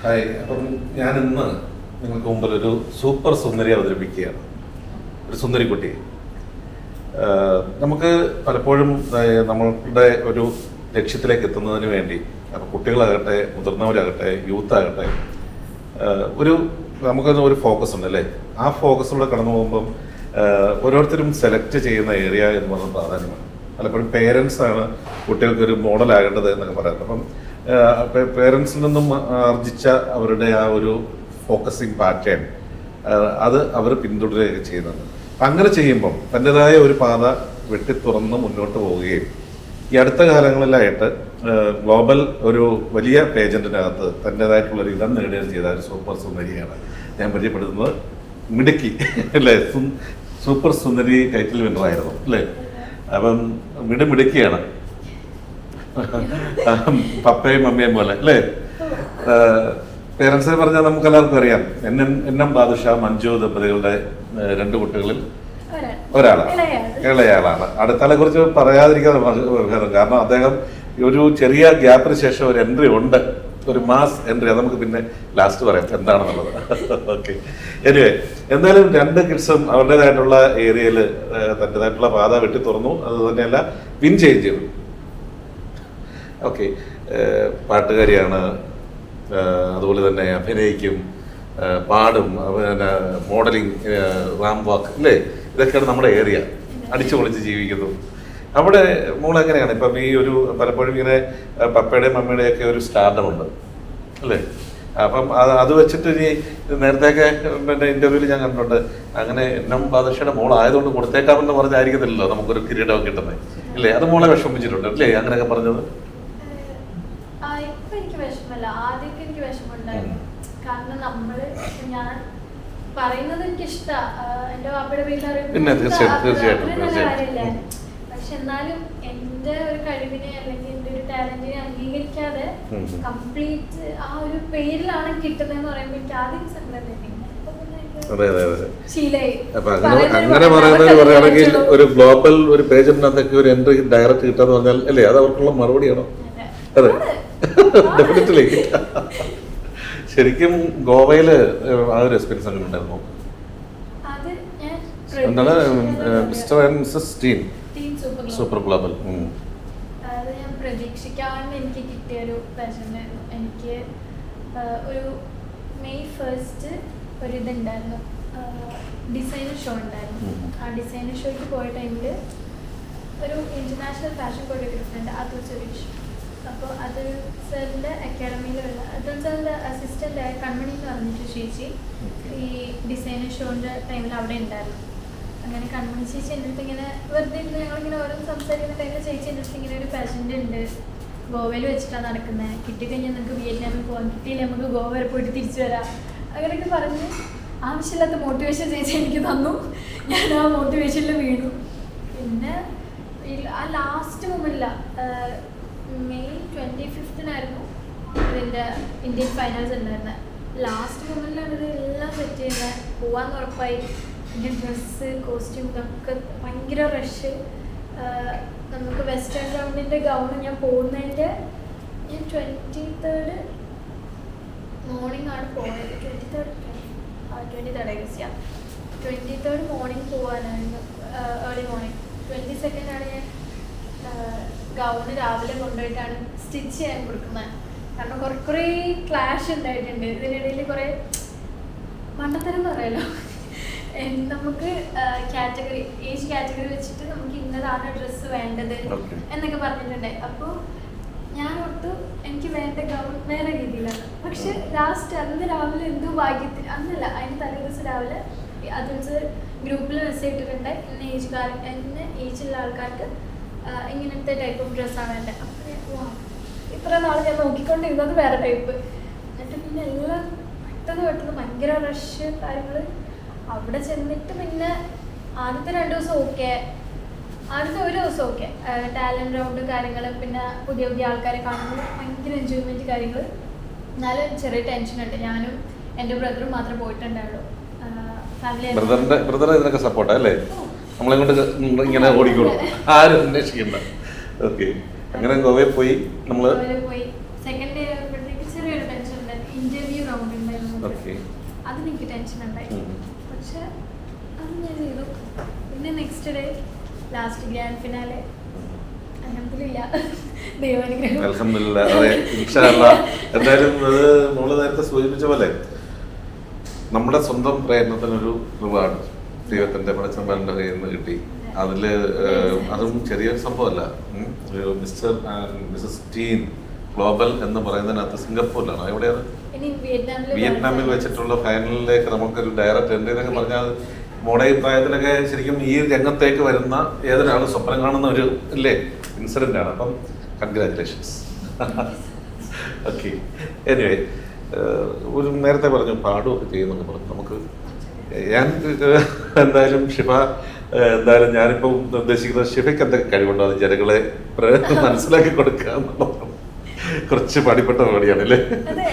Hi, അപ്പം ഞാൻ ഇന്ന് നിങ്ങൾക്ക് മുമ്പിൽ ഒരു സൂപ്പർ സുന്ദരി അവതരിപ്പിക്കുകയാണ്. ഒരു സുന്ദരിക്കുട്ടി. നമുക്ക് പലപ്പോഴും നമ്മളുടെ ഒരു ലക്ഷ്യത്തിലേക്ക് എത്തുന്നതിന് വേണ്ടി, അപ്പോൾ കുട്ടികളാകട്ടെ, മുതിർന്നവരാകട്ടെ, യൂത്ത് ആകട്ടെ, നമുക്കൊരു ഫോക്കസ് ഉണ്ട് അല്ലേ? ആ ഫോക്കസിലൂടെ കടന്നു പോകുമ്പം ഓരോരുത്തരും സെലക്ട് ചെയ്യുന്ന ഏരിയ എന്ന് പറയുന്നത് പ്രാധാന്യമാണ്. പലപ്പോഴും പേരൻസാണ് കുട്ടികൾക്കൊരു മോഡലാകേണ്ടത് എന്നൊക്കെ പറയുന്നത്. അപ്പം പേരൻസിൽ നിന്നും ആർജിച്ച അവരുടെ ആ ഒരു ഫോക്കസിങ് പാറ്റേൺ അത് അവർ പിന്തുടരുകയൊക്കെ ചെയ്യുന്നുണ്ട്. അപ്പം അങ്ങനെ ചെയ്യുമ്പം തൻ്റെതായ ഒരു പാത വെട്ടിത്തുറന്ന് മുന്നോട്ട് പോവുകയും ഈ അടുത്ത കാലങ്ങളിലായിട്ട് ഗ്ലോബൽ ഒരു വലിയ പേജന്റിനകത്ത് തൻ്റെതായിട്ടുള്ളൊരു ഇടം നേടുകയും ചെയ്ത ഒരു സൂപ്പർ സുന്ദരിയാണ് ഞാൻ പരിചയപ്പെടുത്തുന്നത്. മിടുക്കി അല്ലേ? സൂപ്പർ സുന്ദരി ടൈറ്റിൽ വിന്നറായിരുന്നു അല്ലേ? അപ്പം മിടുക്കിയാണ്, പപ്പയും അമ്മയും പോലെ അല്ലേ? പേരൻസിനെ പറഞ്ഞാൽ നമുക്ക് എല്ലാവർക്കും അറിയാം. എൻ എം ബാദുഷ മഞ്ജു ദമ്പതികളുടെ 2 കുട്ടികളിൽ ഒരാളാണ്, ഇളയാളാണ്. അടുത്താളെ കുറിച്ച് പറയാതിരിക്കാതെ കാരണം അദ്ദേഹം ഒരു ചെറിയ ഗ്യാപ്പിന് ശേഷം ഒരു എൻട്രി ഉണ്ട്, ഒരു മാസ് എൻട്രി. അത് നമുക്ക് പിന്നെ ലാസ്റ്റ് പറയാം എന്താണെന്നുള്ളത്. ഓക്കെ, എനിവേ എന്തായാലും 2 കിഡ്സും അവരുടേതായിട്ടുള്ള ഏരിയയിൽ തൻ്റെതായിട്ടുള്ള പാത വെട്ടി തുറന്നു. അത് തന്നെയല്ല, വിൻ ചെയ്തു. ഓക്കെ, പാട്ടുകാരിയാണ്, അതുപോലെ തന്നെ അഭിനയിക്കും, പാടും, പിന്നെ മോഡലിംഗ്, റാം വാക്ക് അല്ലേ? ഇതൊക്കെയാണ് നമ്മുടെ ഏരിയ. അടിച്ചു പൊളിച്ച് ജീവിക്കുന്നു. അവിടെ മോളെങ്ങനെയാണ് ഇപ്പം ഈ ഒരു പലപ്പോഴും ഇങ്ങനെ പപ്പയുടെയും മമ്മയുടെയൊക്കെ ഒരു സ്റ്റാർഡം ഉണ്ട് അല്ലേ? അപ്പം അത് വെച്ചിട്ട് ഇനി നേരത്തെയൊക്കെ പിന്നെ ഇന്റർവ്യൂവിൽ ഞാൻ കണ്ടിട്ടുണ്ട്, അങ്ങനെ എന്നും ബാദുഷയുടെ മോളായതുകൊണ്ട് കൊടുത്തേക്കാമെന്ന് പറഞ്ഞായിരിക്കത്തില്ലല്ലോ നമുക്കൊരു കിരീടമൊക്കെ കിട്ടുന്നത് ഇല്ലേ? അത് മോളെ വിഷമിച്ചിട്ടുണ്ട് അല്ലേ അങ്ങനെയൊക്കെ പറഞ്ഞത്? ആദ്യമൊക്കെ എനിക്ക് വിഷമമുണ്ടായിരുന്നു. കാരണം ഞാൻ പറയുന്നത് എനിക്ക് ഇഷ്ടമാണ്, എന്റെ വാപ്പയുടെ വീട്ടിലറിയില്ല. പക്ഷെ എന്നാലും എന്റെ ഒരു കഴിവിനെ അല്ലെങ്കിൽ എന്റെ ഒരു ടാലന്റിനെ അംഗീകരിക്കാതെ കംപ്ലീറ്റ് ആ ഒരു പേരിലാണ് കിട്ടുന്നതെന്ന് പറയുമ്പോൾ എനിക്ക് ആദ്യം സങ്കടം തന്നെ. അങ്ങനെ പറയുകയാണെങ്കിൽ ഒരു ഗ്ലോബൽ ഒരു പേജിനകത്തൊക്കെ ഒരു എൻട്രി ഡയറക്റ്റ് കിട്ടാന്ന് പറഞ്ഞാൽ അല്ലേ, അത് അവർക്കുള്ള മറുപടിയാണോ? അതെ, ഡെഫിനറ്റ്ലി. ശരിക്കും ഗോവയില് ആ ഒരു എക്സ്പീരിയൻസ് അങ്ങനെ ഉണ്ടായിരുന്നു. എന്താണ് Mr and Mrs teen super global? അത് ഞാൻ പ്രതീക്ഷിക്കാണ്ട് എനിക്ക് കിട്ടിയ ഒരു പ്രശ്നമായിരുന്നു. എനിക്ക് ഒരു മെയ് 1 ഒരു ഇതുണ്ടായിരുന്നു, ഡിസൈനർ ഷോ ഉണ്ടായിരുന്നു. ആ ഡിസൈനർ ഷോയ്ക്ക് പോയ ടൈമിൽ ഒരു ഇന്റർനാഷണൽ ഫാഷൻ കൊറിയോഗ്രാഫർ ഉണ്ട്, അതുൽ സുരേഷ്. അപ്പോൾ അതുൽ സാറിൻ്റെ അക്കാഡമിയിലുള്ള അതുൽ സാറിൻ്റെ അസിസ്റ്റൻ്റ് ആയ കൺമണി എന്ന് പറഞ്ഞിട്ട് ചേച്ചി ഈ ഡിസൈനർ ഷോൻ്റെ ടൈമിൽ അവിടെ ഉണ്ടായിരുന്നു. അങ്ങനെ കൺമണി ചേച്ചി എൻ്റെ അടുത്ത് ഇങ്ങനെ വെറുതെ ഇരുന്ന് ഞങ്ങളിങ്ങനെ ഓരോന്ന് സംസാരിക്കുന്ന ടൈമിൽ ചേച്ചി എൻ്റെ അടുത്ത് ഇങ്ങനെ ഒരു പാഷൻ്റ് ഉണ്ട്, ഗോവയിൽ വെച്ചിട്ടാണ് നടക്കുന്നത്, കിട്ടിക്കഴിഞ്ഞാൽ നിങ്ങൾക്ക് വിയറ്റ്നാമിൽ പോകാം, കിട്ടിയില്ല നമുക്ക് ഗോവ വരെ പോയിട്ട് തിരിച്ചു വരാം, അങ്ങനെയൊക്കെ പറഞ്ഞ് ആവശ്യമില്ലാത്ത മോട്ടിവേഷൻ ചേച്ചി എനിക്ക് തന്നു. ഞാൻ ആ മോട്ടിവേഷനിൽ വീണു. പിന്നെ ആ ലാസ്റ്റ് മൊമെന്റില്ല, മെയ് 25-നായിരുന്നു ഇതിൻ്റെ ഇന്ത്യൻ ഫൈനൽസ് ഉണ്ടായിരുന്നത്. ലാസ്റ്റ് മൊമെന്റിലാണ് ഇത് എല്ലാം സെറ്റ് ചെയ്യുന്നത്. പോവാന്ന് ഉറപ്പായി. എൻ്റെ ഡ്രസ്സ്, കോസ്റ്റ്യൂം ഇതൊക്കെ ഭയങ്കര റഷ്. നമുക്ക് വെസ്റ്റേൺ റൗണ്ടിൻ്റെ ഗൗണ് ഞാൻ പോകുന്നതിൻ്റെ ഞാൻ 23rd മോർണിംഗ് ആണ് പോയത്. 23rd മോർണിംഗ് പോകാനായിരുന്നു, ഏർലി മോർണിംഗ്. 22nd ആണ് ഞാൻ ഗൗണ് രാവിലെ കൊണ്ടുപോയിട്ടാണ് സ്റ്റിച്ച് ചെയ്യാൻ കൊടുക്കുന്നത്. കാരണം കുറേ ക്ലാഷ് ഉണ്ടായിട്ടുണ്ട് ഇതിനിടയിൽ, കുറേ മണ്ടത്തരം എന്ന് പറയാലോ. നമുക്ക് ഏജ് കാറ്റഗറി വെച്ചിട്ട് നമുക്ക് ഇന്നതാണ് ഡ്രസ്സ് വേണ്ടത് എന്നൊക്കെ പറഞ്ഞിട്ടുണ്ട്. അപ്പോൾ ഞാൻ ഒട്ടും എനിക്ക് വേണ്ട ഗൗൺ വേറെ രീതിയിലാണ്. പക്ഷെ ലാസ്റ്റ് അന്ന് രാവിലെ എന്തോ ഭാഗ്യത്തിൽ, അന്നല്ല അതിന് തലേ ദിവസം രാവിലെ അത് ഗ്രൂപ്പിൽ മെസ്സേജ് ഇട്ടിട്ടുണ്ട്, ഇന്ന ഏജുള്ള ആൾക്കാർക്ക് ഇങ്ങനത്തെ ടൈപ്പ് ഓഫ് ഡ്രസ്സാണ് വേണ്ടത്. അപ്പോൾ ഇത്ര നാൾ ഞാൻ നോക്കിക്കൊണ്ടിരുന്നത് വേറെ ടൈപ്പ്. എന്നിട്ട് പിന്നെ എല്ലാം പെട്ടെന്ന് ഭയങ്കര റഷ് കാര്യങ്ങൾ. അവിടെ ചെന്നിട്ട് പിന്നെ ആദ്യത്തെ 2 ദിവസം ഓക്കെ, ആദ്യത്തെ ഒരു ദിവസം ഓക്കെ, ടാലൻറ്റ് റൗണ്ട് കാര്യങ്ങൾ, പിന്നെ പുതിയ ആൾക്കാരെ കാണുമ്പോൾ ഭയങ്കര എൻജോയ്മെൻറ്റ് കാര്യങ്ങൾ. എന്നാലും ചെറിയ ടെൻഷനുണ്ട്. ഞാനും എൻ്റെ ബ്രദറും മാത്രമേ പോയിട്ടുണ്ടാവുള്ളൂ. ബ്രദർ ഇതിനൊക്കെ സപ്പോർട്ടാ അല്ലേ? നമ്മളെ കൊണ്ട് ഇങ്ങനെ ഓടിക്കോളും, ആരും അന്വേഷിക്കണ്ട. ഓക്കെ, അങ്ങനെ ഗോവയിൽ പോയി. സെക്കൻഡ് ഡേ ആയപ്പോഴത്തേക്ക് ചെറിയൊരു ടെൻഷൻ ഉണ്ടായിരുന്നു. ഇന്റർവ്യൂ റൗണ്ട് ഉണ്ടായിരുന്നു. ഓക്കെ. അത് എനിക്ക് ടെൻഷൻ ഉണ്ടായി, പക്ഷെ അത് ഞാൻ ചെയ്തു. പിന്നെ next day last grand finale അൽഹംദുലില്ലാ ദൈവാനുഗ്രഹം. അൽഹംദുലില്ലാ. അതെ, ഇൻഷാ അല്ലാഹ്. എന്തായാലും അത് മോള് നേരത്തെ സൂചിപ്പിച്ച പോലെ നമ്മുടെ സ്വന്തം പ്രയത്നത്തിനൊരു റിവാർഡ് ദൈവത്തിന്റെ പടച്ചമ്പലിന്റെ കയ്യിൽ നിന്ന് കിട്ടി. അതില് അതും ചെറിയൊരു സംഭവമല്ല. Mr and Mrs teen global എന്ന് പറയുന്നതിനകത്ത് സിംഗപ്പൂരിലാണ്, എവിടെയാണ്, വിയറ്റ്നാമിൽ വെച്ചിട്ടുള്ള ഫൈനലിലേക്ക് നമുക്കൊരു ഡയറക്റ്റ് എൻട്രി എന്നൊക്കെ പറഞ്ഞാൽ മോടെ പ്രായത്തിലൊക്കെ ശരിക്കും ഈ രംഗത്തേക്ക് വരുന്ന ഏതൊരാളും സ്വപ്നം കാണുന്ന ഒരു ഇല്ലേ ഇൻസിഡന്റ് ആണ്. അപ്പം കൺഗ്രാറ്റുലേഷൻസ്. ഓക്കെ. എനിവേ, ഒരു നേരത്തെ പറഞ്ഞു പാടുമൊക്കെ ചെയ്യുമെന്ന് പറഞ്ഞു. നമുക്ക് ഞാൻ എന്തായാലും ഷിഫ, എന്തായാലും ഞാനിപ്പം ഉദ്ദേശിക്കുന്നത് ഷിഫയ്ക്ക് എന്തൊക്കെ കഴിവുണ്ടോ അത് ജനങ്ങളെ മനസ്സിലാക്കി കൊടുക്കുക എന്നുള്ളതാണ്. കുറച്ച് പാടിപ്പെട്ട പരിപാടിയാണ് അല്ലേ? അതെ,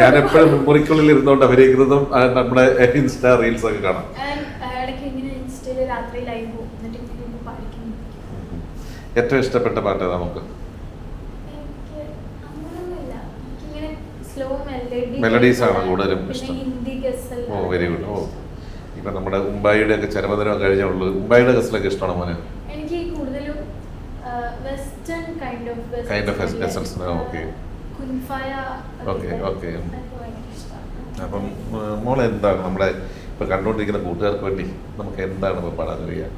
ഞാൻ എപ്പോഴും മെമ്മറിക്കുള്ളിൽ ഇരുന്നോണ്ട് അഭിനയിക്കുന്നതും നമ്മുടെ ഇൻസ്റ്റാ റീൽസ് ഒക്കെ കാണാം. ഏറ്റവും ഇഷ്ടപ്പെട്ട പാട്ട് നമുക്ക് മെലഡീസ് ആണ് കൂടുതലും ഇഷ്ടം. ഓ വെരി ഗുഡ്. ഓ, ഇപ്പൊ നമ്മുടെ ഉമ്പായിയുടെ ഒക്കെ ചരമദിനം കഴിഞ്ഞുള്ളൂ. ഉമ്പായിയുടെ ഗസലൊക്കെ ഇഷ്ടമാണ് മോനെ? എനിക്ക് കൂടുതലും western kind of essence. Okay okay okay. അപ്പം മോളെ എന്താണ് നമ്മുടെ ഇപ്പൊ കണ്ടുകൊണ്ടിരിക്കുന്ന കൂട്ടുകാർക്ക് വേണ്ടി നമുക്ക് എന്താണ് ഇപ്പൊ പാടാൻ കഴിയുക?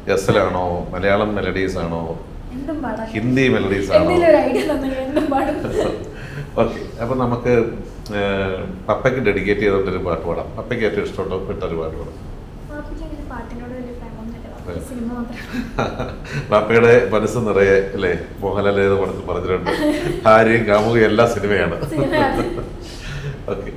ഗസലാണോ, മലയാളം മെലഡീസ് ആണോ, ഹിന്ദി മെലഡീസ് ആണോ? ഓക്കെ. അപ്പൊ നമുക്ക് പപ്പയ്ക്ക് ഡെഡിക്കേറ്റ് ചെയ്തോണ്ടൊരു പാട്ട് പാടാം. പപ്പയ്ക്ക് ഏറ്റവും ഇഷ്ടപ്പെട്ടൊരു പാട്ട് പാടാം. പാപ്പയുടെ മനസ്സ് നിറയെ അല്ലേ, മോഹൻലാൽ ഏത് പടത്തിൽ പറഞ്ഞിട്ടുണ്ട്, ഭാര്യയും കാമുകയും എല്ലാ സിനിമയാണ്. ഓക്കെ.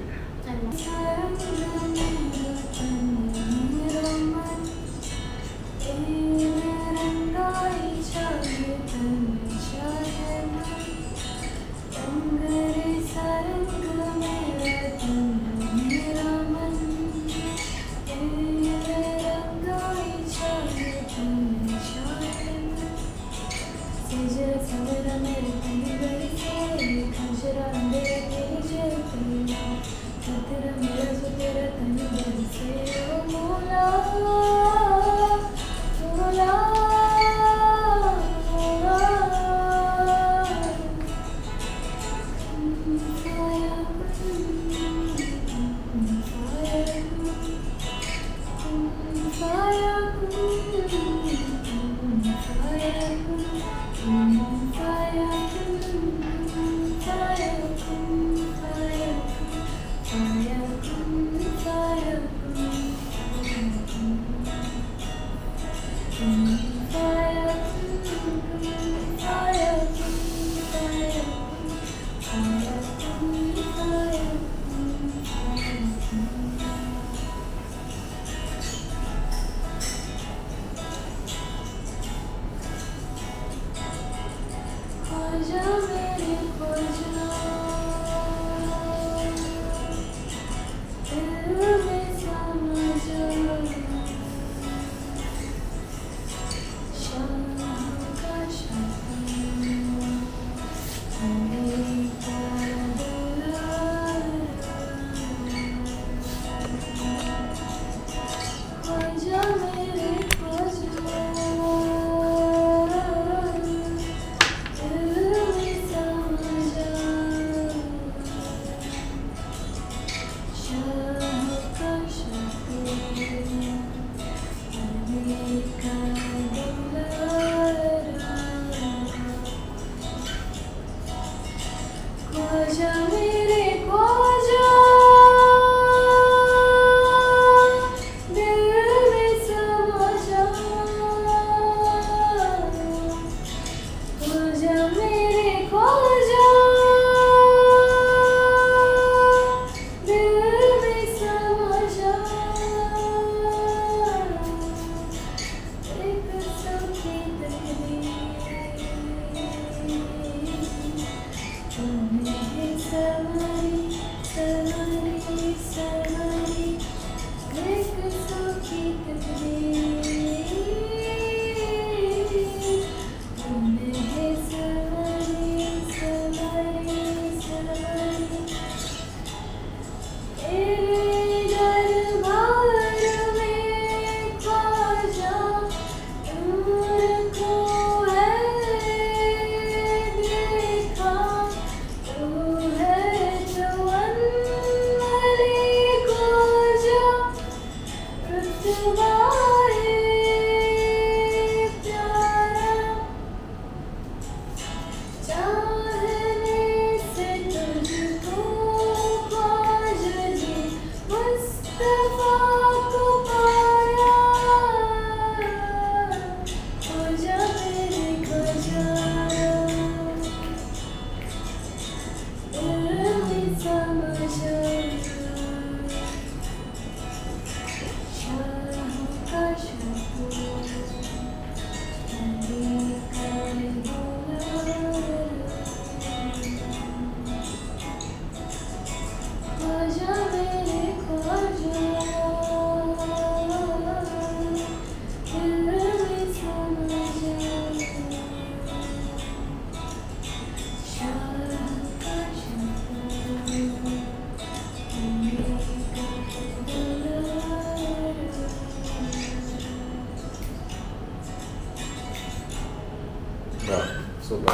ആ, സൂപ്പർ.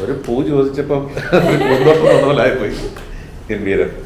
ഒരു പൂ ചോദിച്ചപ്പം ഒരു പൂന്തോട്ടം തോന്നലായിപ്പോയി. ഗംഭീരം.